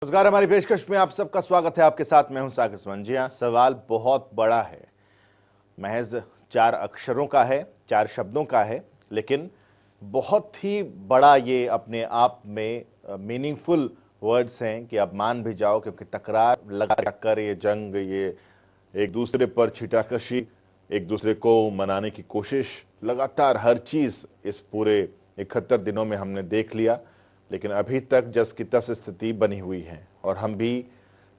रोजगार हमारी पेशकश में आप सबका स्वागत है। आपके साथ मैं हूं सागर सुमन। जी हां, सवाल बहुत बड़ा है, महज 4 अक्षरों का है, 4 शब्दों का है, लेकिन बहुत ही बड़ा ये अपने आप में मीनिंगफुल वर्ड्स हैं कि अब मान भी जाओ, क्योंकि तकरार लगा कर ये जंग, ये एक दूसरे पर छिटाकशी, एक दूसरे को मनाने की कोशिश, लगातार हर चीज इस पूरे 71 दिनों में हमने देख लिया। लेकिन अभी तक जस की तस स्थिति बनी हुई है और हम भी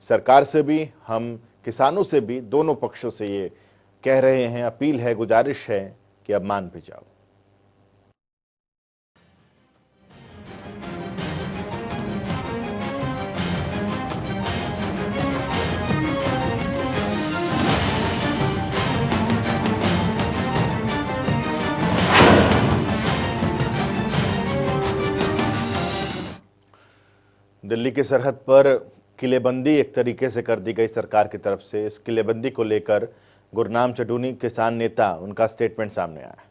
सरकार से भी, हम किसानों से भी, दोनों पक्षों से ये कह रहे हैं, अपील है, गुजारिश है कि अब मान भी जाओ। दिल्ली की सरहद पर किलेबंदी एक तरीके से कर दी गई सरकार की तरफ से। इस किलेबंदी को लेकर गुरनाम चटूनी किसान नेता, उनका स्टेटमेंट सामने आया।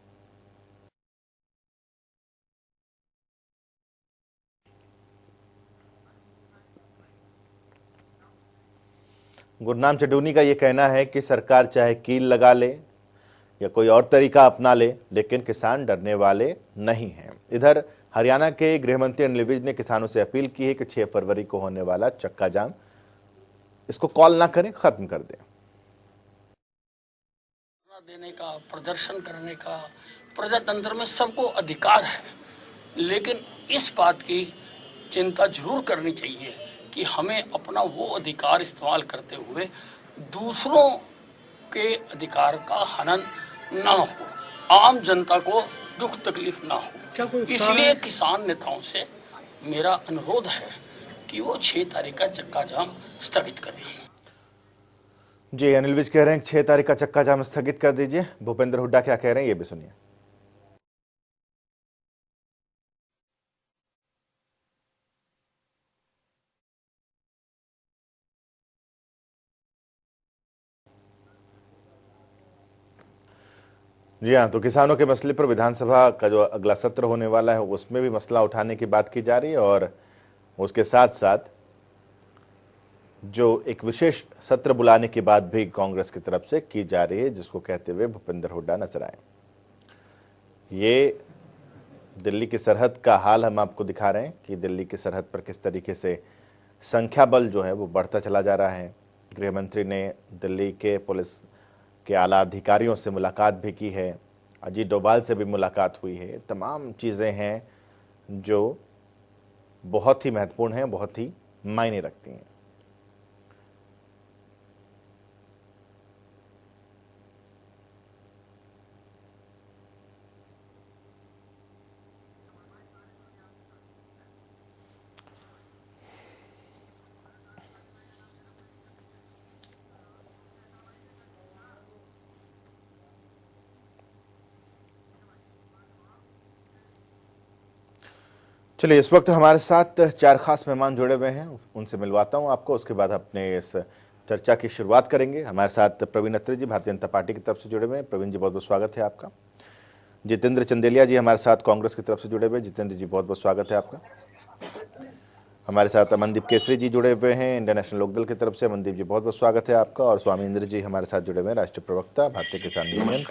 गुरनाम चटूनी का यह कहना है कि सरकार चाहे कील लगा ले या कोई और तरीका अपना ले, लेकिन किसान डरने वाले नहीं हैं। इधर हरियाणा के गृह मंत्री अनिल विज ने किसानों से अपील की है कि 6 फरवरी को होने वाला चक्का जाम, इसको कॉल ना करें, खत्म कर दें। देने का, प्रदर्शन करने का प्रजातंत्र में सबको अधिकार है, लेकिन इस बात की चिंता जरूर करनी चाहिए कि हमें अपना वो अधिकार इस्तेमाल करते हुए दूसरों के अधिकार का हनन ना हो, आम जनता को दुख तकलीफ ना हो। इसलिए किसान नेताओं से मेरा अनुरोध है कि वो 6 तारीख का चक्का जाम स्थगित करें। जी, अनिल विज कह रहे हैं 6 तारीख का चक्का जाम स्थगित कर दीजिए। भूपेंद्र हुड्डा क्या कह रहे हैं, ये भी सुनिए। जी हाँ, तो किसानों के मसले पर विधानसभा का जो अगला सत्र होने वाला है उसमें भी मसला उठाने की बात की जा रही है और उसके साथ साथ जो एक विशेष सत्र बुलाने की बात भी कांग्रेस की तरफ से की जा रही है, जिसको कहते हुए भूपेंद्र हुड्डा नजर आए। ये दिल्ली की सरहद का हाल हम आपको दिखा रहे हैं कि दिल्ली की सरहद पर किस तरीके से संख्या बल जो है वो बढ़ता चला जा रहा है। गृह मंत्री ने दिल्ली के पुलिस के आला अधिकारियों से मुलाकात भी की है, अजीत डोभाल से भी मुलाकात हुई है। तमाम चीज़ें हैं जो बहुत ही महत्वपूर्ण हैं, बहुत ही मायने रखती हैं। चलिए, इस वक्त हमारे साथ 4 खास मेहमान जुड़े हुए हैं, उनसे मिलवाता हूं आपको, उसके बाद अपने इस चर्चा की शुरुआत करेंगे। हमारे साथ प्रवीण अत्री जी भारतीय जनता पार्टी की तरफ से जुड़े हुए हैं। प्रवीण जी, बहुत बहुत स्वागत है आपका। जितेंद्र चंदेलिया जी हमारे साथ कांग्रेस की तरफ से जुड़े हुए हैं। जितेंद्र जी, बहुत बहुत स्वागत है आपका। हमारे साथ अमनदीप केसरी जी जुड़े हुए हैं इंडियन नेशनल लोकदल की तरफ से। अमनदीप जी, बहुत बहुत स्वागत है आपका। और स्वामी इंद्र जी हमारे साथ जुड़े हुए हैं, राष्ट्रीय प्रवक्ता भारतीय किसान यूनियन,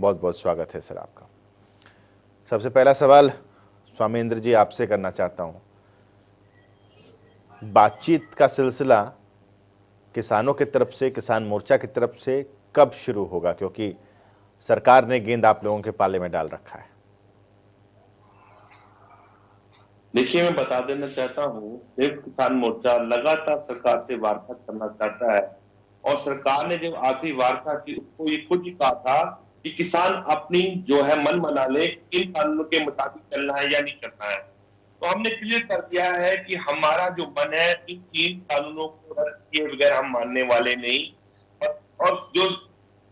बहुत बहुत स्वागत है सर आपका। सबसे पहला सवाल स्वामी इंद्र जी आपसे करना चाहता हूं। बातचीत का सिलसिला किसानों की तरफ से, किसान मोर्चा की तरफ से कब शुरू होगा, क्योंकि सरकार ने गेंद आप लोगों के पाले में डाल रखा है? देखिए, मैं बता देना चाहता हूँ, संयुक्त किसान मोर्चा लगातार सरकार से वार्ता करना चाहता है और सरकार ने जब आखिरी वार्ता की उसको ये खुद ही कहा था कि किसान अपनी जो है मन बना ले, इन कानूनों के मुताबिक चलना है या नहीं करना है। तो हमने क्लियर कर दिया है कि हमारा जो मन है, इन 3 कानूनों को रद्द किए बगैर हम मानने वाले नहीं। और जो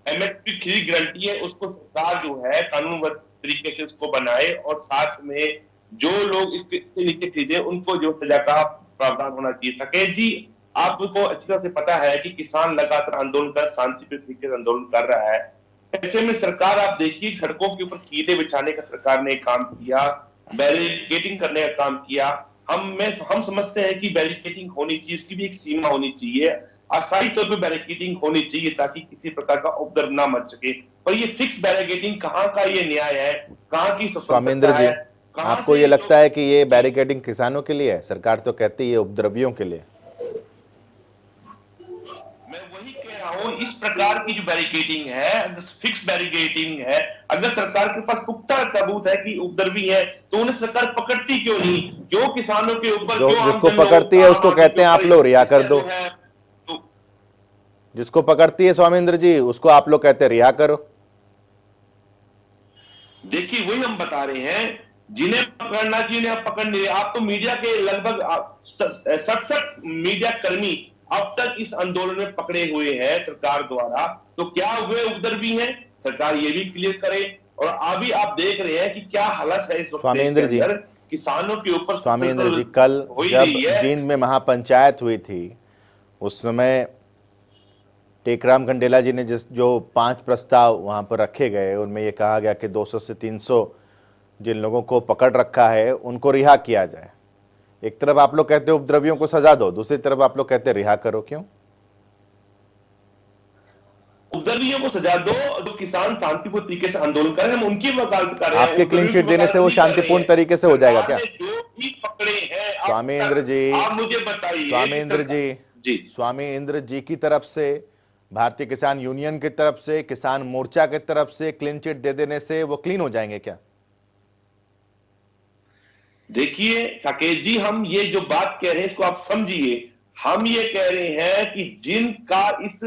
एमएसपी फ्री गारंटी है उसको सरकार जो है कानूनबद्ध तरीके से उसको बनाए और साथ में जो लोग इससे नीचे खरीदे उनको जो सजा का प्रावधान होना चाहिए। सकेत जी, आपको अच्छी तरह से पता है कि किसान लगातार आंदोलन कर शांतिपूर्ण तरीके से आंदोलन कर रहा है। ऐसे में सरकार, आप देखिए, सड़कों के ऊपर कीले बिछाने का सरकार ने काम किया, बैरिकेडिंग करने का काम किया। हम समझते हैं कि बैरिकेडिंग होनी चाहिए, उसकी भी एक सीमा होनी चाहिए, अस्थायी तौर पे बैरिकेडिंग होनी चाहिए ताकि किसी प्रकार का उपद्रव ना मच सके। पर ये फिक्स बैरिकेडिंग कहाँ का ये न्याय है, कहाँ की स्वामिंद्र स्वतंत्रता जी, है, कहाँ आपको से ये ये जो लगता है कि ये बैरिकेडिंग किसानों के लिए है? सरकार तो कहती है उपद्रवियों के लिए। मैं वही कह रहा हूं, इस प्रकार की जो बैरिकेडिंग है, फिक्स बैरिकेडिंग है, अगर सरकार के पास पुख्ता सबूत है कि उपद्रवी है तो उन्हें सरकार पकड़ती क्यों नहीं? क्यों किसानों के ऊपर, जो क्यों आम जिसको जनलोग, पकड़ती है आम उसको आदमी कहते के हैं आप ऊपर लोग रिहा कर इसका दो। जो है तो जिसको पकड़ती है स्वामिंद्र जी उसको आप लोग कहते हैं रिहा करो। देखिए वही हम बता रहे हैं, जिन्हें पकड़ना चाहिए उन्हें आप पकड़ नहीं रहे। आप तो मीडिया के लगभग 67 मीडिया कर्मी अब तक इस आंदोलन में पकड़े हुए हैं सरकार द्वारा, तो क्या वे उपद्रवी हैं? सरकार ये भी क्लियर करे। और अभी आप देख रहे हैं कि क्या हालत है इस वक्त देश के स्वामिंद्र जी, अंदर, किसानों के ऊपर स्वामिंद्र जी, सशस्त्र कल हो ही जब रही है। जींद में महापंचायत हुई थी उस समय टेकराम कंडेला जी ने जो 5 प्रस्ताव वहां पर रखे गए उनमें यह कहा गया कि 200 से 300 जिन लोगों को पकड़ रखा है उनको रिहा किया जाए। एक तरफ आप लोग कहते हो उपद्रवियों को सजा दो, दूसरी तरफ आप लोग कहते हैं रिहा करो, क्यों? उपद्रवियों को सजा दो, जो किसान शांतिपूर्ण तरीके से आंदोलन कर रहे हैं हम उनकी वकालत कर रहे हैं, आपके क्लीन उपद्रवियों चिट की देने वकालत से वो नहीं कर रहे शांतिपूर्ण हैं। तरीके से हो जाएगा सरकार क्या? ने जो भी पकड़े हैं अब स्वामिंद्र तक, जी, आप मुझे बताइए स्वामिंद्र जी, जी स्वामिंद्र जी की तरफ से, भारतीय किसान यूनियन की तरफ से, किसान मोर्चा की तरफ से क्लीन चिट दे देने से वो क्लीन हो जाएंगे क्या? देखिए साकेत जी, हम ये जो बात कह रहे हैं इसको आप समझिए। हम ये कह रहे हैं कि जिनका इस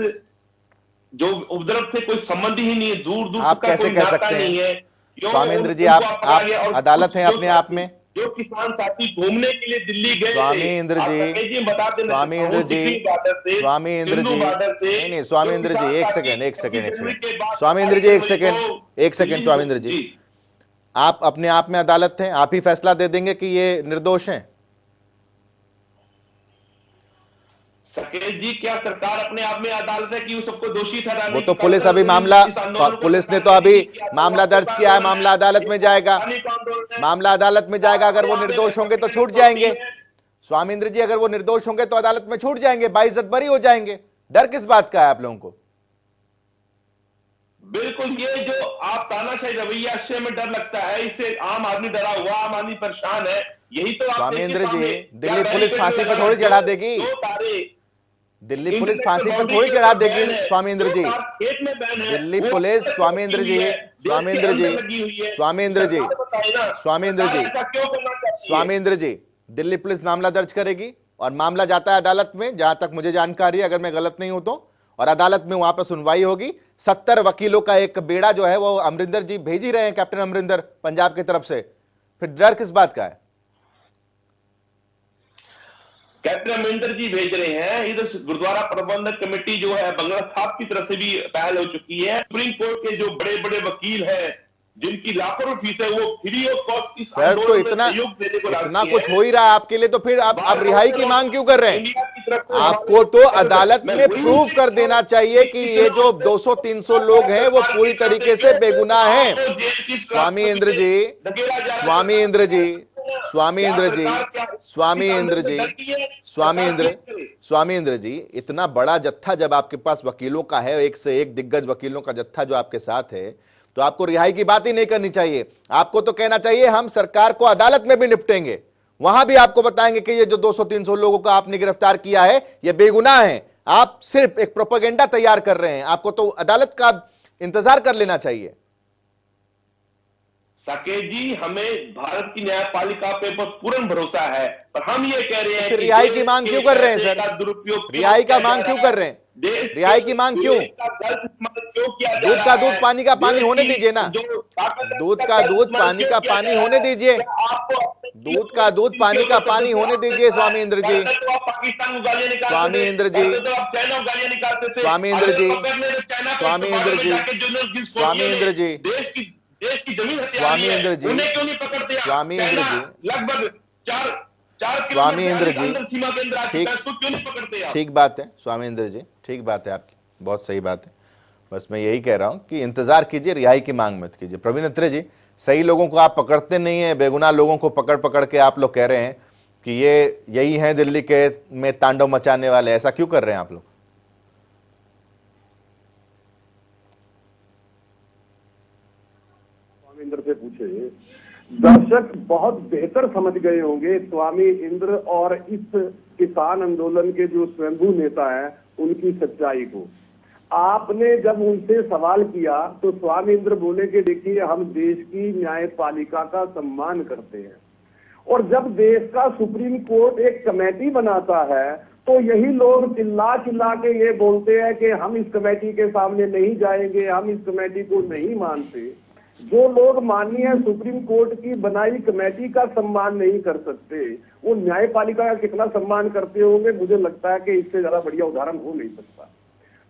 जो उपद्रव से कोई संबंध ही नहीं है, दूर दूर आप का कैसे कोई कह नाता सकते हैं? नहीं है, क्यों स्वामिंद्र जी, उनको आप पकड़ा आप गया? और अदालत कुछ हैं जो अपने आप साथी, में। जो किसान साथी घूमने के लिए दिल्ली गए थे, स्वामिंद्र आप जी, साकेत जी बता देना चाहता स्वामिंद्र हूं, जी, दिल्ली बॉर्डर से, स्वामिंद्र सिंधु जी, बॉर्डर से नहीं जो स्वामिंद्र जी, किसान एक साथी सेकंड, एक 26 सेकंड, एक जनवरी सेकंड, के बाद स्वामिंद्र 28 जी, एक जनवरी सेकंड, को एक सेकंड, दिल्ली स्वामिंद्र जी, आप अपने आप में अदालत हैं, आप ही फैसला दे देंगे कि ये निर्दोष हैं? सकेत जी, क्या सरकार अपने आप में अदालत है कि उन सबको दोषी ठहराने वो की? तो पुलिस अभी मामला, पुलिस ने तो अभी मामला दर्ज किया है, मामला अदालत में जाएगा, मामला अदालत में जाएगा। अगर वो निर्दोष होंगे तो छूट जाएंगे। स्वामिंद्र जी, अगर वो निर्दोष होंगे तो अदालत में छूट जाएंगे, बाइज्जत बरी हो जाएंगे। डर किस बात का है आप लोगों को? बिल्कुल, ये जो आप तानाशाही रवैया, इससे हमें डर लगता है, इससे आम आदमी डरा हुआ, आम आदमी परेशान है। यही तो आप देखिए स्वामिंद्र जी, सामने, दिल्ली क्या पुलिस बैरिकेड फांसी पर लगा थोड़ी है? चढ़ा देगी। दो तारे दिल्ली पुलिस इंटरनेशनल फांसी पर बाउंड्री थोड़ी के चढ़ा ऊपर देगी बैन है, स्वामिंद्र जो जी। कार खेत में बैन है, दिल्ली वो पुलिस, अंदर स्वामिंद्र लगी हुई जी, है, देश के स्वामिंद्र जी, अंदर लगी हुई है। स्वामिंद्र जी, सरकार बताए ना, स्वामिंद्र सरकार जी, ऐसा क्यों करना चाहती है? स्वामिंद्र जी, दिल्ली पुलिस मामला दर्ज करेगी और मामला जाता है अदालत में, जहां तक मुझे जानकारी है, अगर मैं गलत नहीं हूं तो, और अदालत में वहां पर सुनवाई होगी। 70 वकीलों का एक बेड़ा जो है वो अमरिंदर जी भेज ही रहे हैं, कैप्टन अमरिंदर पंजाब की तरफ से। फिर डर किस बात का है? कैप्टन अमरिंदर जी भेज रहे हैं, इधर गुरुद्वारा प्रबंधक कमेटी जो है बंगला साहब की तरफ से भी पहल हो चुकी है। सुप्रीम कोर्ट के जो बड़े बड़े वकील हैं, जिनकी लाखों रुपए फीस है, वो फ्री ऑफ कॉस्ट इस सर, तो आंदोलन में इतना सहयोग देने को इतना राजी कुछ हैं। हो ही रहा है आपके लिए, तो फिर आप रिहाई की मांग क्यों कर रहे हैं? इंडिया की तरफ से आपको तो अदालत में प्रूव कर देना चाहिए कि ये जो 200-300 लोग हैं वो पूरी तरीके से बेगुनाह हैं। स्वामी इंद्र जी, स्वामी इंद्र जी, स्वामी इंद्र जी, स्वामी इंद्र जी, स्वामी इंद्र जी, इतना बड़ा जत्था जब आपके पास वकीलों का है, एक से एक दिग्गज वकीलों का जत्था जो आपके साथ है, तो आपको रिहाई की बात ही नहीं करनी चाहिए। आपको तो कहना चाहिए हम सरकार को अदालत में भी निपटेंगे, वहां भी आपको बताएंगे कि ये जो 200-300 लोगों को आपने गिरफ्तार किया है ये बेगुनाह है। आप सिर्फ एक प्रोपेगेंडा तैयार कर रहे हैं, आपको तो अदालत का इंतजार कर लेना चाहिए। साकेत जी, हमें भारत की न्यायपालिका पे पूर्ण भरोसा है, पर हम ये कह रहे हैं फिर कि रिहाई की मांग क्यों कर रहे हैं सर? दुरुपयोग रिहाई का मांग क्यों कर रहे हैं? रिहाई की मांग क्यों? दूध का दूध पानी का पानी होने दीजिए ना, दूध का दूध पानी का पानी होने दीजिए, दूध का दूध पानी का पानी होने दीजिए। स्वामी इंद्र जी, स्वामी इंद्र जी, स्वामी इंद्र जी, स्वामी इंद्र जी, स्वामी इंद्र जी, देश की जमीन स्वामी इंद्र जी, उन्हें क्यों नहीं पकड़ते आप? स्वामी इंद्र जी, लगभग 4 स्वामी इंद्र जी, सीमा के अंदर ठीक, उसको क्यों नहीं पकड़ते आप? ठीक बात है स्वामी इंद्र जी, ठीक बात है आपकी, बहुत सही बात है। बस मैं यही कह रहा हूं कि इंतजार कीजिए, रिहाई की मांग मत कीजिए। प्रवीण अत्रे जी, सही लोगों को आप पकड़ते नहीं है, बेगुनाह लोगों को पकड़ पकड़ के आप लोग कह रहे हैं कि ये यही है दिल्ली के में तांडव मचाने वाले, ऐसा क्यों कर रहे हैं आप लोग? स्वामी इंद्र से पूछे, दर्शक बहुत बेहतर समझ गए होंगे स्वामी इंद्र और इस किसान आंदोलन के जो स्वयंभू नेता है उनकी सच्चाई को। आपने जब उनसे सवाल किया तो स्वामी इंद्र बोले कि देखिए हम देश की न्यायपालिका का सम्मान करते हैं, और जब देश का सुप्रीम कोर्ट एक कमेटी बनाता है तो यही लोग चिल्ला चिल्ला के ये बोलते हैं कि हम इस कमेटी के सामने नहीं जाएंगे, हम इस कमेटी को नहीं मानते। जो लोग माननीय सुप्रीम कोर्ट की बनाई कमेटी का सम्मान नहीं कर सकते, वो न्यायपालिका का कितना सम्मान करते होंगे? मुझे लगता है कि इससे ज्यादा बढ़िया उदाहरण हो नहीं सकता।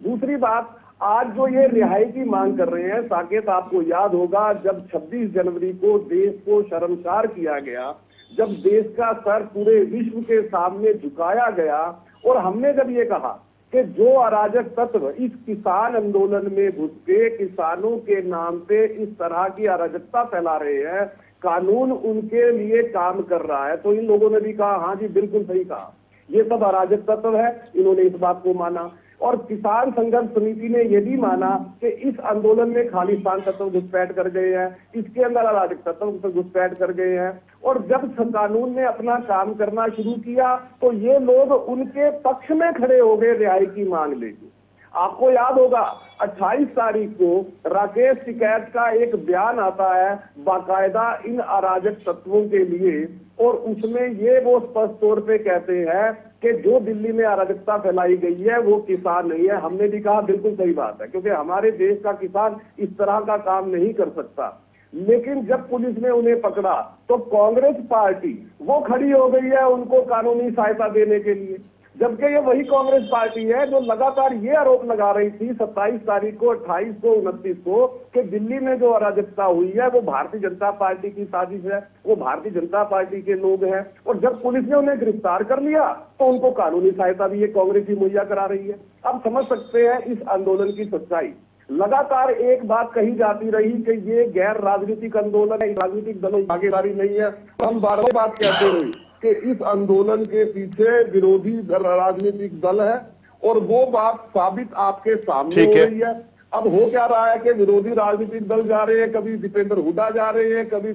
दूसरी बात, आज जो ये रिहाई की मांग कर रहे हैं, साकेत आपको याद होगा जब 26 जनवरी को देश को शर्मसार किया गया, जब देश का सर पूरे विश्व के सामने झुकाया गया, और हमने जब ये कहा कि जो अराजक तत्व इस किसान आंदोलन में घुस के किसानों के नाम पे इस तरह की अराजकता फैला रहे हैं, कानून उनके लिए काम कर रहा है, तो इन लोगों ने भी कहा हाँ जी बिल्कुल सही कहा, ये सब अराजक तत्व है। इन्होंने इस बात को माना, और किसान संघर्ष समिति ने यह भी माना कि इस आंदोलन में खालिस्तान तत्व घुसपैठ कर गए हैं, इसके अंदर अराजक तत्व घुसपैठ कर गए हैं। और जब कानून ने अपना काम करना शुरू किया तो ये लोग उनके पक्ष में खड़े हो गए रिहाई की मांग लेके। आपको याद होगा 28 तारीख को राकेश टिकैत का एक बयान आता है बाकायदा इन अराजक तत्वों के लिए, और उसमें ये वो स्पष्ट तौर पे कहते हैं कि जो दिल्ली में अराजकता फैलाई गई है वो किसान नहीं है। हमने भी कहा बिल्कुल सही बात है, क्योंकि हमारे देश का किसान इस तरह का काम नहीं कर सकता। लेकिन जब पुलिस ने उन्हें पकड़ा तो कांग्रेस पार्टी वो खड़ी हो गई है उनको कानूनी सहायता देने के लिए, जबकि ये वही कांग्रेस पार्टी है जो लगातार ये आरोप लगा रही थी 27 तारीख को, 28 को, 29 को कि दिल्ली में जो अराजकता हुई है वो भारतीय जनता पार्टी की साजिश है, वो भारतीय जनता पार्टी के लोग हैं। और जब पुलिस ने उन्हें गिरफ्तार कर लिया तो उनको कानूनी सहायता भी ये कांग्रेस ही मुहैया करा रही है। अब समझ सकते हैं इस आंदोलन की सच्चाई। लगातार एक बात कही जाती रही कि ये गैर राजनीतिक आंदोलन है, राजनीतिक दलों की भागीदारी नहीं है। हम बार बार बात कहते रहे कि इस आंदोलन के पीछे विरोधी राजनीतिक दल है, और वो बात साबित आपके सामने हो रही है। अब हो क्या रहा है कि विरोधी राजनीतिक दल जा रहे हैं, कभी दीपेंद्र हुड्डा जा रहे हैं, कभी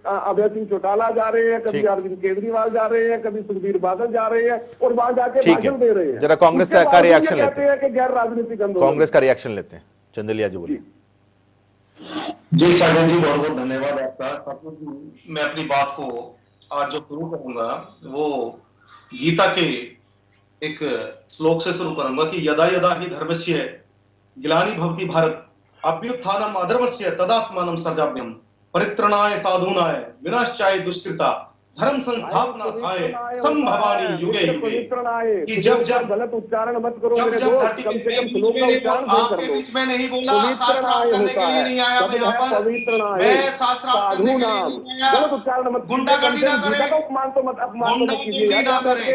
अभय सिंह चौटाला जा रहे हैं, कभी अरविंद केजरीवाल जा रहे हैं, कभी सुखबीर बादल जा रहे हैं, और वहां जाके भाषण दे रहे हैं। जरा कांग्रेस का रिएक्शन लेते हैं कि गैर राजनीतिक आंदोलन, कांग्रेस का रिएक्शन लेते हैं। चंदेलिया जी बोलिए। जी सागर जी, बहुत बहुत धन्यवाद आपका। मैं अपनी बात को आज जो शुरू करूंगा वो गीता के एक श्लोक से शुरू करूंगा कि यदा यदा ही धर्मस्य ग्लानि भवति भारत अभ्युत्थानम अधर्मस्य तदात्मानं सृजाम्यहम् परित्राणाय साधूनाय विनाशाय दुष्कृता धर्म संस्थापनार्थाय संभवामि युगे युगे। कि जब जब गलत उच्चारण मत करो, जब जब धरती पे आपके बीच में नहीं बोला, शास्त्रार्थ करने के लिए नहीं आया मैं यहाँ पर, मैं शास्त्रार्थ करने के लिए नहीं आया। गलत उच्चारण मत, गुंडागर्दी ना करें, अपमान तो मत, अपमान तो मत कीजिए ना करें,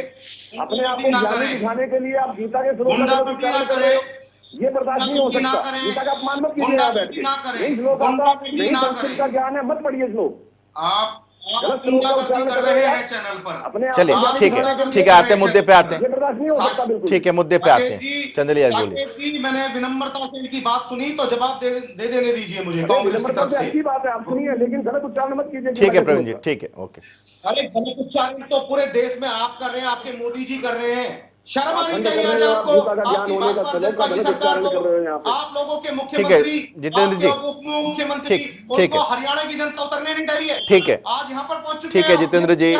अपने आप को ज्ञानी दिखाने के लिए आप गीता के श्लोक का उच्चारण करें, ये बर्दाश्त नहीं हो सकता। गीता का अपमान मत कीजिए, यहाँ बैठ के नहीं श्लोक आता, नहीं संस्कृत का ज्ञान है, मत पढ़िए श्लोक। आप गुंडागर्दी कर रहे हैं चैनल पर। चलिए ठीक है, आते हैं मुद्दे पे आते हैं। ठीक है, मुद्दे पे आते हैं। चंदेलिया जी बोलिए। मैंने विनम्रता से इनकी बात सुनी तो जवाब दे देने दीजिए मुझे कांग्रेस की तरफ से। अच्छी बात है, आप सुनिए, लेकिन गलत उच्चारण मत कीजिए। ठीक है प्रवीण जी, ठीक है, ओके। अरे गलत उच्चारण तो पूरे देश में आप कर रहे हैं, आपके मोदी जी कर रहे हैं। शर्म आनी चाहिए आज आपको, आपकी बात पर जनता की सरकार को, आप लोगों के मुख्यमंत्री, जितेंद्र जी, उप मुख्यमंत्री, उनको हरियाणा की जनता उतरने नहीं दे रही है। ठीक है, आज यहाँ पर पहुंच चुके ठीक है जितेंद्र जी।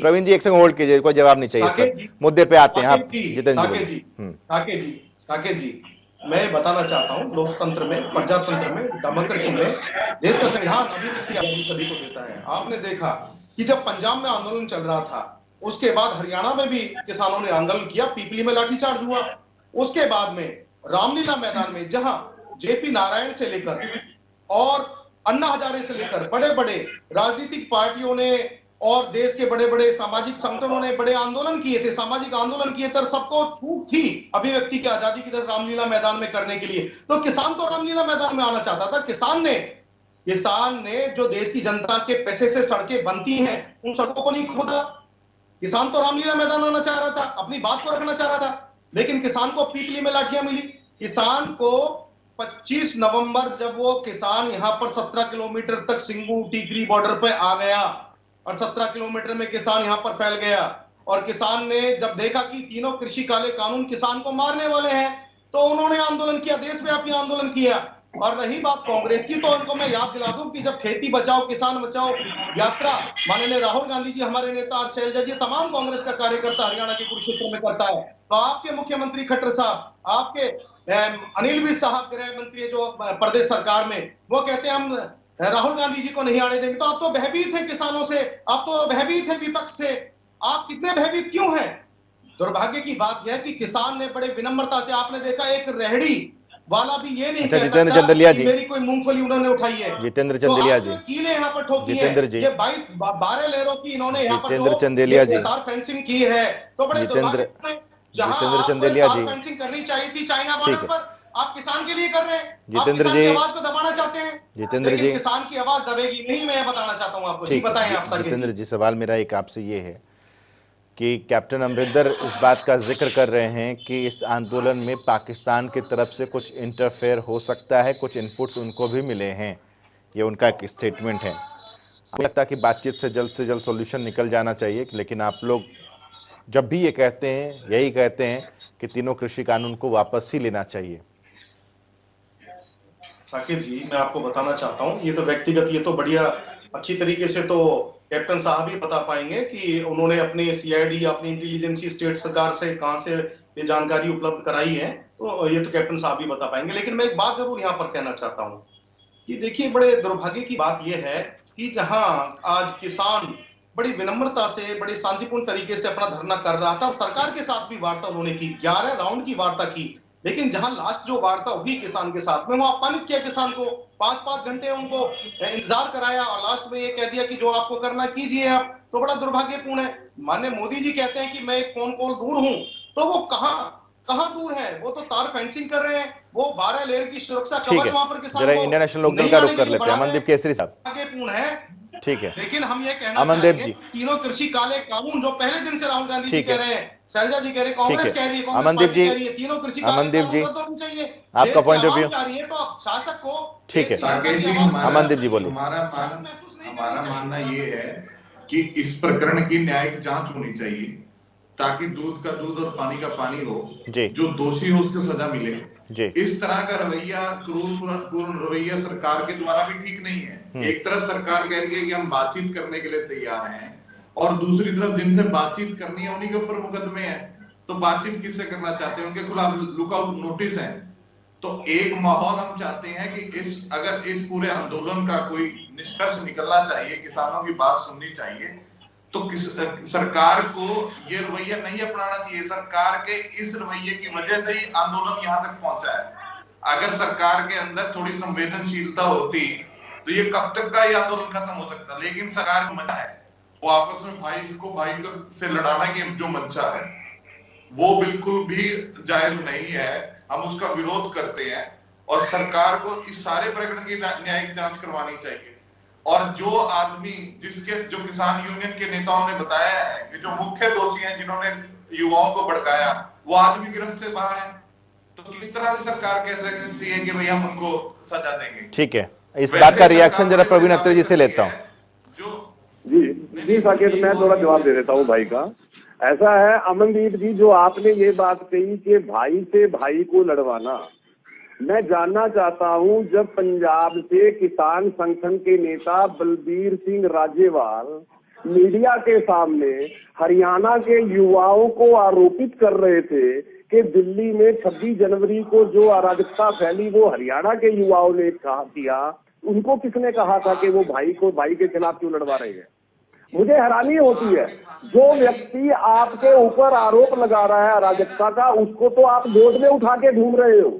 प्रवीण जी एक सेकंड होल्ड कीजिए, कोई जवाब नहीं चाहिए, मुद्दे पे आते हैं। आप जितेंद्र जी। साकेत जी, मैं बताना चाहता हूँ, लोकतंत्र में, प्रजातंत्र में, डेमोक्रेसी में देश का संविधान अभिव्यक्ति आजादी सभी को देता है। आपने देखा कि जब पंजाब में आंदोलन चल रहा था, उसके बाद हरियाणा में भी किसानों ने आंदोलन किया, पीपली में लाठीचार्ज हुआ। उसके बाद में रामलीला मैदान में, जहां जेपी नारायण से लेकर और अन्ना हजारे से लेकर बड़े बड़े राजनीतिक पार्टियों ने और देश के बड़े बड़े सामाजिक संगठनों ने बड़े आंदोलन किए थे, सामाजिक आंदोलन किए थे, सबको छूट थी अभिव्यक्ति की आजादी की तरह रामलीला मैदान में करने के लिए। तो किसान तो रामलीला मैदान में आना चाहता था। किसान ने जो देश की जनता के पैसे से सड़कें बनती हैं, उन सड़कों को नहीं खोदा। किसान तो रामलीला मैदान आना चाह रहा था, अपनी बात को रखना चाह रहा था, लेकिन किसान को पीपली में लाठियां मिली। किसान को 25 नवंबर जब वो किसान यहां पर 17 किलोमीटर तक सिंगू टीकरी बॉर्डर पे आ गया और 17 किलोमीटर में किसान यहां पर फैल गया, और किसान ने जब देखा कि तीनों कृषि काले कानून किसान को मारने वाले हैं, तो उन्होंने आंदोलन किया, देशव्यापी आंदोलन किया। और रही बात कांग्रेस की, तो उनको मैं याद दिला दूं कि जब खेती बचाओ किसान बचाओ यात्रा माननीय राहुल गांधी जी, हमारे नेता, और शैलजा जी, तमाम कांग्रेस का कार्यकर्ता हरियाणा के कुरुक्षेत्र में करता है, तो आपके मुख्यमंत्री खट्टर साहब, आपके अनिल विज साहब गृह मंत्री जो प्रदेश सरकार में, वो कहते हैं हम राहुल गांधी जी को नहीं आने देंगे। तो आप तो भयभीत हैं किसानों से, आप तो भयभीत हैं विपक्ष से। आप कितने भयभीत क्यों हैं? दुर्भाग्य की बात यह है कि किसान ने बड़े विनम्रता से, आपने देखा एक रेहड़ी वाला भी ये नहीं कह जितेंद्र सकता चंदेलिया जी, कि मेरी कोई मूंगफली उन्होंने उठाई है। जितेंद्र चंदेलिया जी, कीले यहाँ पर ठोकी जितेंद्र है, जी, ये 12 लेयरों की इन्होंने यहाँ पर जितेंद्र चंदेलिया जी, तार फेंसिंग की है, तो बड़े जितेंद्र चंदेलिया जी, फेंसिंग करनी चाहिए थी चाइना ठीक बॉर्डर है, पर, आप किसान के लिए कर रहे हैं। जितेंद्र आप जी, किसान की आवाज को दबाना चाहते हैं, जितेंद्र लेकिन जी, किसान की आवाज दबेगी नहीं, मैं बताना चाहता हूँ आपको। जी बताएं आप। जितेंद्र जी, सवाल मेरा एक आपसे ये है कि कैप्टन अमरिंदर इस बात का जिक्र कर रहे हैं कि इस आंदोलन में पाकिस्तान की तरफ से कुछ इंटरफेयर हो सकता है, कुछ इनपुट्स उनको भी मिले हैं, ये उनका एक स्टेटमेंट है। मुझे लगता है कि बातचीत से जल्द सॉल्यूशन निकल जाना चाहिए, लेकिन आप लोग जब भी ये कहते हैं, यही कहते हैं कि तीनों कृषि कानून को वापस ही लेना चाहिए। साकिब जी, मैं आपको बताना चाहता हूँ, ये तो व्यक्तिगत, ये तो बढ़िया अच्छी तरीके से तो कैप्टन साहब ही बता पाएंगे कि उन्होंने अपने सीआईडी, अपनी इंटेलिजेंसी स्टेट सरकार से कहां से ये जानकारी उपलब्ध कराई है, तो ये तो कैप्टन साहब ही बता पाएंगे। लेकिन मैं एक बात जरूर यहाँ पर कहना चाहता हूँ कि देखिए, बड़े दुर्भाग्य की बात यह है कि जहां आज किसान बड़ी विनम्रता से, बड़े शांतिपूर्ण तरीके से अपना धरना कर रहा था, और सरकार के साथ भी वार्ता उन्होंने की, 11 राउंड की वार्ता की, लेकिन जहां लास्ट जो वार्ता हुई किसान के साथ में, वो अपमानित किया किसान को, 5-5 घंटे उनको इंतजार कराया, और लास्ट में ये कह दिया कि जो आपको करना कीजिए आप। तो बड़ा दुर्भाग्यपूर्ण है। माननीय मोदी जी कहते हैं कि मैं एक फोन कॉल दूर हूं, तो वो कहां दूर है? वो तो तार फेंसिंग कर रहे हैं, वो 12 लेयर की सुरक्षा कवच वहां पर किसान को इंडियन नेशनल लोकदल का रुख कर लेते हैं। अमनदीप केसरी साहब, दुर्भाग्यपूर्ण है, ठीक है। लेकिन हम ये कहना अमनदीप चाहेंगे, जी, तीनों कृषि काले कानून जो पहले दिन से राहुल गांधी जी कह रहे हैं, शैलजा जी कह रहे हैं, कांग्रेस कह रही है, अमनदीप जी, तीनों कृषि काले अमनदीप जी, कानून रद्द होने चाहिए। आपका पॉइंट ऑफ व्यू। तो शासक को, ठीक है, अमनदीप जी बोलिए। हमारा मानना ये है कि इस प्रकरण की न्यायिक जांच होनी चाहिए, ताकि दूध का दूध और पानी का पानी हो, जो दोषी हो उसको सजा मिले। इस तरह का रवैया, क्रूर रवैया सरकार के द्वारा भी ठीक नहीं है। एक तरफ सरकार कह रही है कि हम बातचीत करने के लिए तैयार हैं, और दूसरी तरफ जिनसे बातचीत करनी है उन्हीं के ऊपर मुकदमे हैं। तो बातचीत किससे करना चाहते हैं? उनके खिलाफ लुकआउट नोटिस है। तो एक माहौल हम चाहते हैं कि अगर इस पूरे आंदोलन का कोई निष्कर्ष निकलना चाहिए, किसानों की बात सुननी चाहिए, तो सरकार को ये रवैया नहीं अपनाना चाहिए। सरकार के इस रवैये की वजह से ही आंदोलन यहाँ तक पहुंचा है। अगर सरकार के अंदर थोड़ी संवेदनशीलता होती तो ये कब तक का ये आंदोलन खत्म हो सकता। लेकिन सरकार को मंशा है, वो आपस में भाई से लड़ाना की जो मंशा है वो बिल्कुल भी जायज नहीं है। हम उसका विरोध करते हैं, और सरकार को इस सारे प्रकरण की न्यायिक जांच करवानी चाहिए। और जो आदमी, जो किसान यूनियन के नेताओं ने बताया है कि जो मुख्य दोषी हैं जिन्होंने युवाओं को भड़काया, वो आज भी गिरफ्त से बाहर हैं। तो किस तरह से सरकार कह सकती है कि भाई हम उनको सजा देंगे? ठीक है, इस बात का रिएक्शन जरा प्रवीण अत्री जी से लेता हूँ। जी साकेत, मैं थोड़ा जवाब दे देता हूँ भाई का। ऐसा है अमनदीप जी, जो आपने ये बात कही कि भाई से भाई को लड़वाना, मैं जानना चाहता हूं, जब पंजाब से किसान संगठन के नेता बलबीर सिंह राजेवाल मीडिया के सामने हरियाणा के युवाओं को आरोपित कर रहे थे कि दिल्ली में 26 जनवरी को जो अराजकता फैली वो हरियाणा के युवाओं ने किया, उनको किसने कहा था कि वो भाई के खिलाफ क्यों लड़वा रहे हैं? मुझे हैरानी होती है, जो व्यक्ति आपके ऊपर आरोप लगा रहा है अराजकता का, उसको तो आप गोद में उठा के घूम रहे हो,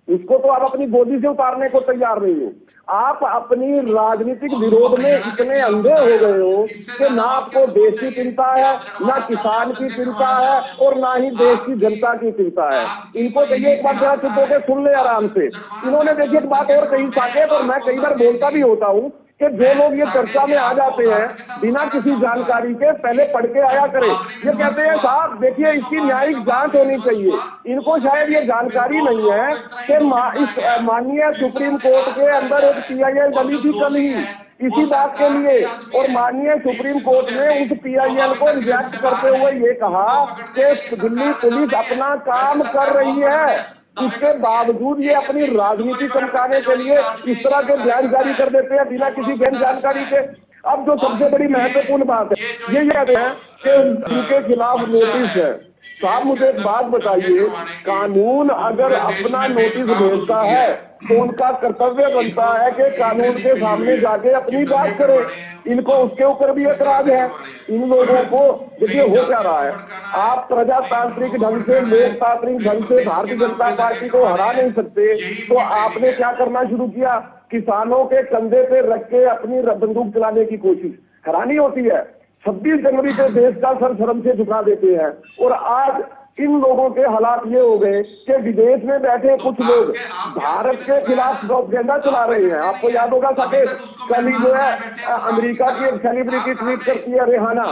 उसको तो आप अपनी गोदी से उतारने को तैयार नहीं हो। आप अपनी राजनीतिक विरोध में इतने अंधे हो गए हो कि ना आपको देश की चिंता है, ना किसान की चिंता है, और ना ही देश की जनता की चिंता है। इनको चाहिए एक बार जरा चुप होकर सुन ले आराम से। इन्होंने देखिए एक बात और कही साकेत, और मैं कई बार बोलता भी होता हूँ कि जो लोग ये चर्चा में आ जाते हैं बिना किसी जानकारी के, पहले पढ़ के आया करें। ये कहते हैं साहब देखिए इसकी न्यायिक जांच होनी चाहिए। इनको शायद ये जानकारी नहीं है कि माननीय सुप्रीम कोर्ट के अंदर एक PIL डली थी कल ही इसी बात के लिए, और माननीय सुप्रीम कोर्ट ने उस PIL को रिजेक्ट करते हुए ये कहा कि दिल्ली पुलिस अपना काम कर रही है, इसके बावजूद ये अपनी राजनीति चमकाने के लिए इस तरह के बयान जारी कर देते हैं बिना किसी गहन जानकारी के। अब जो सबसे बड़ी महत्वपूर्ण बात है ये कहते हैं कि उनके खिलाफ नोटिस है। साहब मुझे एक बात बताइए, कानून अगर अपना नोटिस भेजता है तो उनका कर्तव्य बनता है कि कानून के सामने जाके अपनी बात करें। इनको उसके ऊपर भी एतराज है। इन लोगों को देखिए हो क्या रहा है, आप प्रजातांत्रिक ढंग से, लोकतांत्रिक ढंग से भारतीय जनता पार्टी को हरा नहीं सकते, तो आपने क्या करना शुरू किया, किसानों के कंधे पे रख के अपनी बंदूक चलाने की कोशिश। हैरानी होती है 26 जनवरी को देश का सर शर्म से झुका देते हैं, और आज इन लोगों के हालात ये हो गए कि विदेश में बैठे कुछ लोग भारत के खिलाफ प्रोपेगेंडा चला रहे हैं। आपको याद होगा साकेत, कल ही जो है अमेरिका की एक सेलिब्रिटी ट्वीट करती है, रेहाना,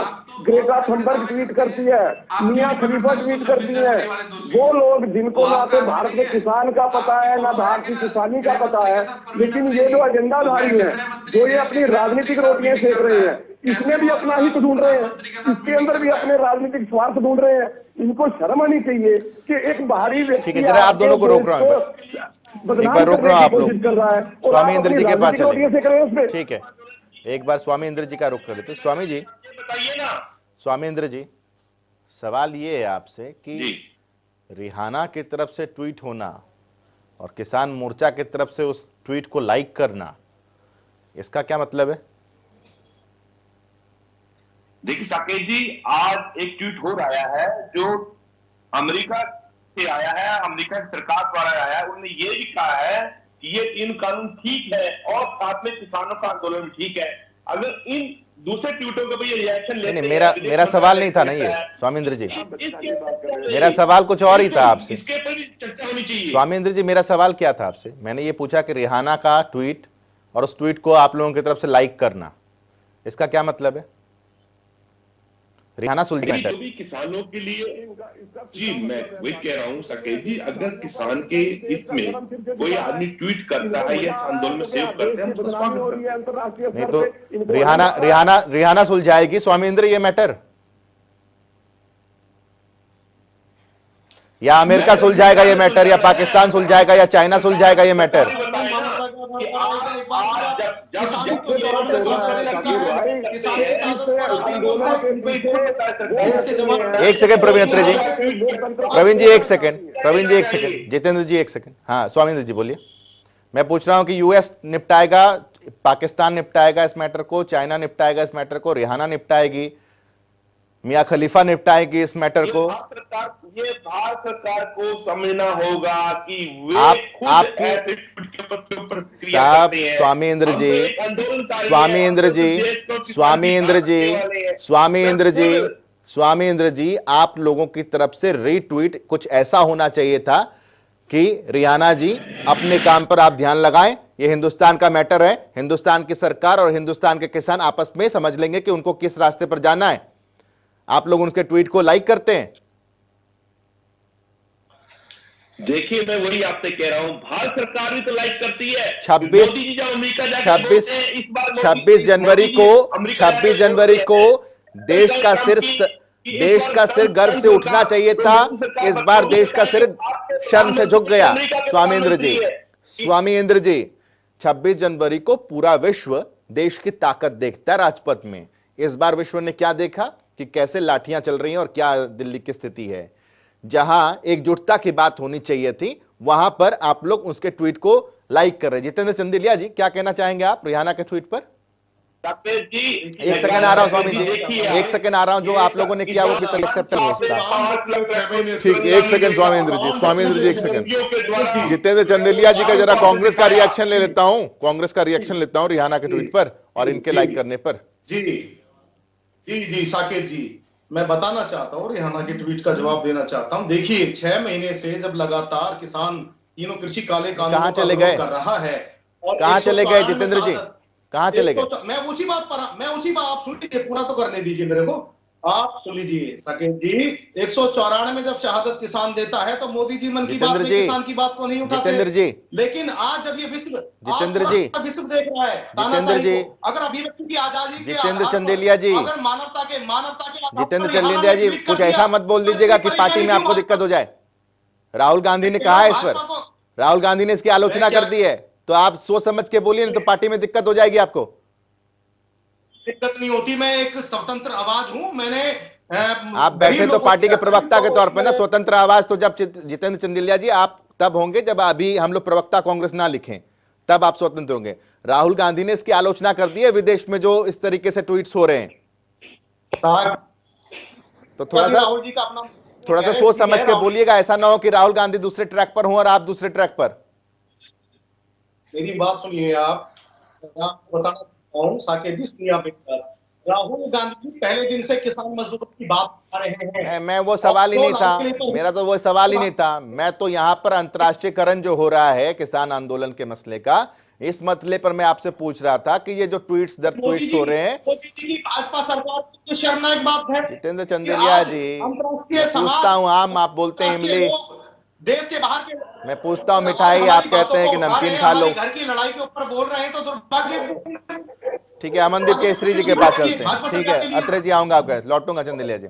ग्रेटा थनबर्ग ट्वीट करती है, मियां खलीफा ट्वीट करती है। वो लोग जिनको ना तो भारत में किसान का पता है ना भारत की किसानी का पता है, लेकिन ये जो एजेंडाधारी है जो ये अपनी राजनीतिक रोटियां सेक रहे हैं, इसमें भी अपना हित ढूंढ रहे हैं, इसके अंदर भी अपने राजनीतिक स्वार्थ ढूंढ रहे हैं। इनको शर्म आनी चाहिए कि एक बाहरी व्यक्ति, ठीक है जरा आप दोनों को रोक रहा हूं, एक बार रोक रहा हूं आप लोग, स्वामी इंद्र जी के पास चलेंगे। ठीक है, एक बार स्वामी इंद्र जी का रुख कर लेते। स्वामी जी बताइए ना। स्वामी इंद्र जी, सवाल ये है आपसे कि रिहाना की तरफ से ट्वीट होना और किसान मोर्चा की तरफ से उस ट्वीट को लाइक करना, इसका क्या मतलब है? देखिए साकेत जी, आज एक ट्वीट हो रहा है जो अमेरिका से आया है, अमेरिका की सरकार द्वारा आया है। उन्होंने ये भी कहा है कि ये 3 कानून ठीक है और साथ में किसानों का आंदोलन भी ठीक है। अगर इन दूसरे ट्वीटों के भी रिएक्शन लेते नहीं, मेरा सवाल नहीं था ना ये स्वामी इंद्र जी, मेरा सवाल कुछ और ही था आपसे। इसके ऊपर भी चर्चा होनी चाहिए। स्वामी इंद्र जी, मेरा सवाल क्या था आपसे? मैंने ये पूछा कि रिहाना का ट्वीट और उस ट्वीट को आप लोगों की तरफ से लाइक करना, इसका क्या मतलब है? रिहाना सुलझे मैटर जो भी किसानों के लिए, जी मैं वही कह रहा हूँ साकेत जी, अगर किसान के हित में कोई आदमी ट्वीट करता है या आंदोलन में सेव करते हैं तो स्वागत करते हैं। नहीं तो रिहाना सुलझाएगी स्वामी इंद्र ये मैटर, या अमेरिका सुलझाएगा ये मैटर, या पाकिस्तान सुलझाएगा, या चाइना सुलझाएगा ये मैटर? एक सेकंड प्रवीण अत्रे जी, प्रवीण जी एक सेकंड, जितेंद्र जी एक सेकंड। हाँ स्वामी इंद्र जी बोलिए। मैं पूछ रहा हूं कि यूएस निपटाएगा, पाकिस्तान निपटाएगा इस मैटर को, चाइना निपटाएगा इस मैटर को, रिहाना निपटाएगी, मियां खलीफा निपटाएगी इस मैटर को? ये भारत सरकार को समझना होगा कि वे साहब स्वामी इंद्र जी, आप लोगों की तरफ से रीट्वीट कुछ ऐसा होना चाहिए था कि रिहाना जी अपने काम पर आप ध्यान लगाएं, ये हिंदुस्तान का मैटर है, हिंदुस्तान की सरकार और हिंदुस्तान के किसान आपस में समझ लेंगे कि उनको किस रास्ते पर जाना है। आप लोग उनके ट्वीट को लाइक करते हैं। देखिए मैं वही आपसे कह रहा हूं, भारत सरकार भी तो लाइक करती है। 26 जनवरी को देश का सिर गर्व से उठना चाहिए था। इस बार देश का सिर शर्म से झुक गया। स्वामी इंद्र जी 26 जनवरी को पूरा विश्व देश की ताकत देखता है राजपथ में। इस बार विश्व ने क्या देखा कि कैसे लाठियां चल रही हैं और क्या दिल्ली की स्थिति है। जहां एकजुटता की बात होनी चाहिए थी, वहां पर आप लोग उसके ट्वीट को लाइक कर रहे हैं। जितेंद्र चंदेलिया जी, क्या कहना चाहेंगे आप रिहाना के ट्वीट पर? एक सेकंड आ रहा हूं स्वामी जी, एक सेकंड आ रहा हूं। जो आप लोगों ने किया वो कितना एक्सेप्ट नहीं होता। ठीक, एक सेकंड स्वामी इंद्र जी एक सेकंड। जितेंद्र चंदेलिया जी का जरा कांग्रेस का रिएक्शन ले लेता हूं, रिहाना के ट्वीट पर और इनके लाइक करने पर। जी साकेत जी, मैं बताना चाहता हूँ, रिहाना के ट्वीट का जवाब देना चाहता हूँ। देखिए 6 महीने से जब लगातार किसान तीनों कृषि काले कानून कहां चले गए? कर रहा है और कहां चले गए जितेंद्र जी? कहां चले गए? मैं उसी बात आप सुन लीजिए, पूरा तो करने दीजिए मेरे को। आप सुन लीजिए साकेत जी, 194 में जब शहादत किसान देता है तो मोदी जी मन की बात में किसान की बात को नहीं उठाते। जितेंद्र जी, लेकिन आज जब ये विश्व, जितेंद्र जी, विश्व देख रहा है जितेंद्र जी, अगर अभिव्यक्ति की आजादी के जितेंद्र चंदेलिया जी, अगर मानवता के जितेंद्र चंदेलिया जी, कुछ ऐसा मत बोल दीजिएगा कि पार्टी में आपको दिक्कत हो जाए। राहुल गांधी ने कहा है इस पर, राहुल गांधी ने इसकी आलोचना कर दी है, तो आप सोच समझ के बोलिए, नहीं तो पार्टी में दिक्कत हो जाएगी आपको। दिक्कत नहीं होती, मैं एक स्वतंत्र आवाज हूं। मैंने आप बैठे तो पार्टी के प्रवक्ता के तौर पर ना, स्वतंत्र आवाज तो जब जितेंद्र चंदेलिया जी आप तब होंगे जब अभी हम लोग प्रवक्ता कांग्रेस ना लिखें, तब आप स्वतंत्र होंगे। राहुल गांधी ने इसकी आलोचना कर दी है विदेश में जो इस तरीके से ट्वीट्स हो रहे हैं, तो थोड़ा सा सोच समझ के बोलिएगा, ऐसा ना हो कि राहुल गांधी दूसरे ट्रैक पर हो और आप दूसरे ट्रैक पर। मेरी बात सुनिए, आप बताना चाहता हूं साकेत जी, सुनिए आप एक बात। राहुल गांधी पहले दिन से किसान मजदूरों की बात कर रहे हैं। मैं वो सवाल ही नहीं था, मेरा तो वो सवाल ही नहीं था। मैं तो यहां पर अंतर्राष्ट्रीयकरण जो हो रहा है किसान आंदोलन के मसले का, इस मसले पर मैं आपसे पूछ रहा था कि ये जो ट्वीट्स दर ट्वीट्स हो रहे हैं, भाजपा सरकार की शर्मनाक बात है। जितेंद्र चंदेलिया जी, पूछता हूं, आप बोलते हैं इमली, देश के बाहर के, मैं पूछता हूं मिठाई, आप कहते हैं कि नमकीन खा लो। घर की लड़ाई के ऊपर बोल रहे हैं तो दुर्भाग्य। ठीक है, अमनदीप केसरी जी के पास चलते हैं। ठीक है अत्रे जी, आऊंगा आपका, लौटूंगा चंदेलिया जी।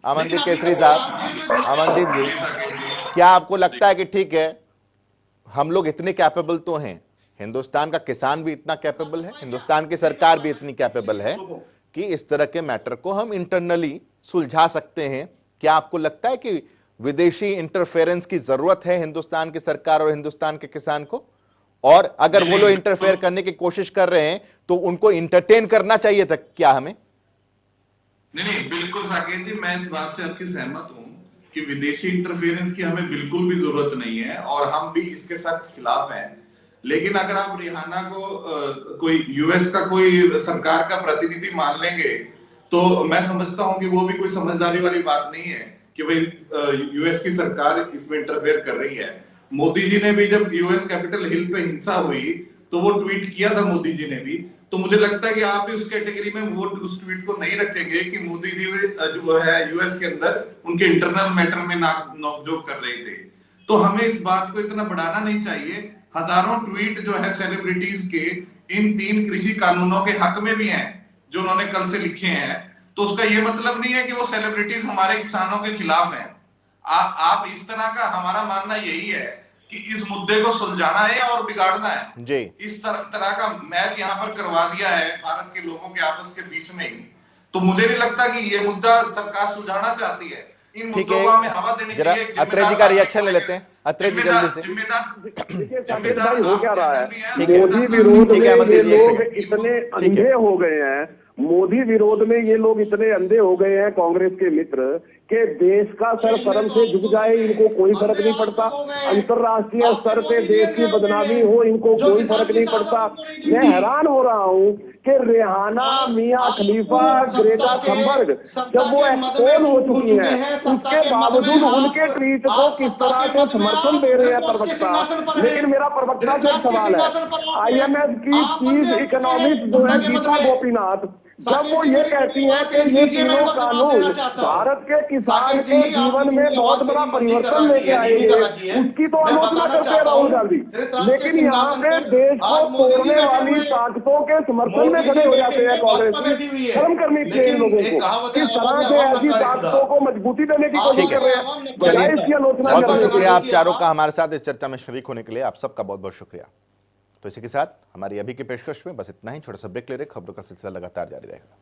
अमनदीप केसरी साहब, अमनदीप जी, क्या आपको लगता है कि ठीक है, हम लोग इतने कैपेबल तो हैं, हिंदुस्तान का किसान भी इतना कैपेबल है, हिंदुस्तान की सरकार भी इतनी कैपेबल है कि इस तरह के मैटर को हम इंटरनली सुलझा सकते हैं? क्या आपको लगता है कि विदेशी इंटरफेरेंस की जरूरत है हिंदुस्तान की सरकार और हिंदुस्तान के किसान को? और अगर वो लोग इंटरफेयर करने की कोशिश कर रहे हैं तो उनको इंटरटेन करना चाहिए था क्या हमें? नहीं, बिल्कुल साकेत जी, मैं इस बात से आपकी सहमत हूं कि विदेशी इंटरफेरेंस की हमें बिल्कुल भी जरूरत नहीं है और हम भी इसके सख्त खिलाफ हैं। लेकिन अगर आप रिहाना को कोई यूएस का कोई सरकार का प्रतिनिधि मान लेंगे तो मैं समझता हूं कि वो भी कोई समझदारी वाली बात नहीं है कि भाई यूएस की सरकार इसमें इंटरफेयर कर रही है। मोदी जी ने भी जब यूएस कैपिटल हिल पे हिंसा हुई तो वो ट्वीट किया था मोदी जी ने भी। तो मुझे लगता है कि आप भी उस कैटेगरी में वो उस ट्वीट को नहीं रखेंगे कि मोदी जी जो है यूएस के अंदर उनके इंटरनल मैटर में नोकझोंक कर रहे थे। तो हमें इस बात को इतना बढ़ाना नहीं चाहिए। हजारों ट्वीट जो है सेलिब्रिटीज के इन 3 कृषि कानूनों के हक में भी हैं जो उन्होंने कल से लिखे हैं, तो उसका ये मतलब नहीं है कि वो सेलिब्रिटीज हमारे किसानों के खिलाफ हैं। आप इस तरह का, हमारा मानना यही है कि इस मुद्दे को सुलझाना है और बिगाड़ना है जी। इस तरह का मैच यहाँ पर करवा दिया है भारत के लोगों के आपस के बीच में ही। तो मुझे नहीं लगता कि ये मुद्दा सरकार सुलझाना चाहती है। इन मुद्दों को हमें हवा देनी चाहिए। अत्रे जी का रिएक्शन ले लेते हैं। अत्रे जी जल्दी से। जिम्मेदार हो क्या रहा है? मोदी विरोध में ये लोग इतने अंधे हो गए हैं, मोदी विरोध में ये लोग इतने अंधे हो गए हैं कांग्रेस के मित्र कि देश का सर शर्म से झुक जाए इनको कोई फर्क नहीं पड़ता, अंतरराष्ट्रीय स्तर पे देश की बदनामी हो इनको कोई फर्क नहीं पड़ता। मैं हैरान हो रहा हूँ कि रेहाना, मियां खलीफा, ग्रेटा थनबर्ग जब वो एक्सपोज हो चुकी हैं उसके बावजूद उनके ट्वीट को किस तरह से समर्थन दे रहे हैं प्रवक्ता। लेकिन मेरा प्रवक्ता से एक सवाल है, IMF की चीफ इकोनॉमिस्ट जो है गीता गोपीनाथ, जब वो ये कहती हैं कि ये तीनों कानून भारत के किसान के जीवन में बहुत बड़ा परिवर्तन लेके आएंगे, उसकी तो आलोचना करते हैं राहुल गांधी, लेकिन यहाँ पे देश को तोड़ने वाली ताकतों के समर्थन में खड़े हो जाते हैं कांग्रेस। शर्म करनी चाहिए इन लोगों को, किस तरह से ऐसी ताकतों को मजबूती देने की कोशिश कर रहे हैं, बजाय इसकी आलोचना। बहुत बहुत शुक्रिया आप चारों का हमारे साथ इस चर्चा में शरीक होने के लिए, आप सबका बहुत बहुत शुक्रिया। तो इसी के साथ हमारी अभी की पेशकश में बस इतना ही। छोटा सा ब्रेक ले रहे, खबरों का सिलसिला लगातार जारी रहेगा।